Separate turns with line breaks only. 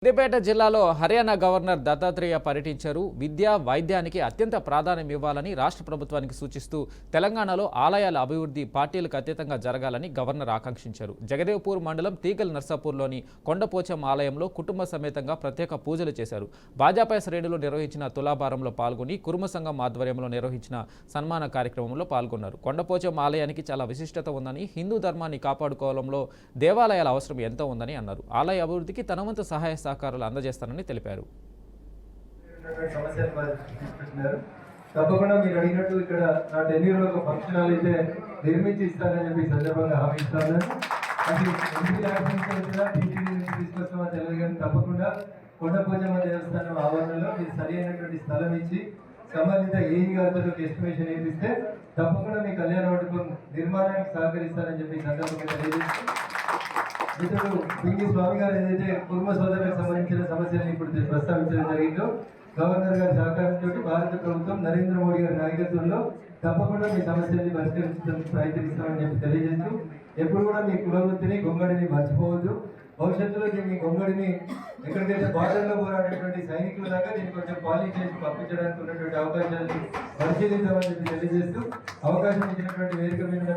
సిద్దిపేట జిల్లాలో హర్యానా గవర్నర్ దత్తాత్రేయ పర్యటించారు. విద్య, వైద్యానికి అత్యంత ప్రాధాన్యం ఇవ్వాలని రాష్ట్ర ప్రభుత్వానికి సూచిస్తూ తెలంగాణలో ఆలయాల అభివృద్ధి పార్టీలకు అతీతంగా జరగాలని గవర్నర్ ఆకాంక్షించారు. జగదేవ్పూర్ మండలం తీగల్ నర్సాపూర్లోని కొండపోచం ఆలయంలో కుటుంబ సమేతంగా ప్రత్యేక పూజలు చేశారు. భాజపా శ్రేణులు నిర్వహించిన తులాభారంలో పాల్గొని కురుమ సంఘం ఆధ్వర్యంలో నిర్వహించిన సన్మాన కార్యక్రమంలో పాల్గొన్నారు. కొండపోచం ఆలయానికి చాలా విశిష్టత ఉందని, హిందూ ధర్మాన్ని కాపాడుకోవడంలో దేవాలయాల అవసరం ఎంతో ఉందని అన్నారు. ఆలయ అభివృద్ధికి తన వంతు సహాయ సహకారాలు అందజేస్తానని తెలిపారు.
తప్పకుండా మీరు అడిగినట్టు ఇక్కడ నా టెన్యూర్లో ఒక ఫంక్షన్ హాల్ అయితే నిర్మించి ఇస్తానని చెప్పి సందర్భంగా హామీ ఇస్తాను. అది తీసుకొస్తామని తెలియదు కానీ తప్పకుండా కొండపోచమ్మ దేవస్థానం ఆవరణలో మీరు సరి అయినటువంటి స్థలం ఇచ్చి సంబంధిత ఏఈ గారితో ఎస్టిమేషన్ వేపిస్తే తప్పకుండా మీ కళ్యాణ మండపం నిర్మాణానికి సహకరిస్తానని చెప్పి సందర్భంగా తెలియజేస్తూ మిత్రుడు పింగి స్వామి గారు ఏదైతే కుటుంబ సోదరులకు సంబంధించిన సమస్యలను ఇప్పుడు ప్రస్తావించడం జరిగిందో గవర్నర్ గారి సహకారంతో భారత ప్రభుత్వం నరేంద్ర మోడీ గారి నాయకత్వంలో తప్పకుండా మీ సమస్యల్ని పరిష్కరించడానికి ప్రయత్నిస్తామని చెప్పి తెలియజేస్తూ ఎప్పుడు కూడా మీ కులవృత్తిని గొంగడిని మర్చిపోవద్దు. భవిష్యత్తులో మీ గొంగడిని ఎక్కడికైతే బార్డర్లో పోరాడేటువంటి సైనికుల దాకా దీన్ని కొంచెం పాలిష్ చేసి పంపించడానికి ఉన్నటువంటి అవకాశాన్ని పరిశీలించామని చెప్పి తెలియజేస్తూ అవకాశం ఇచ్చినటువంటి వేదిక మీద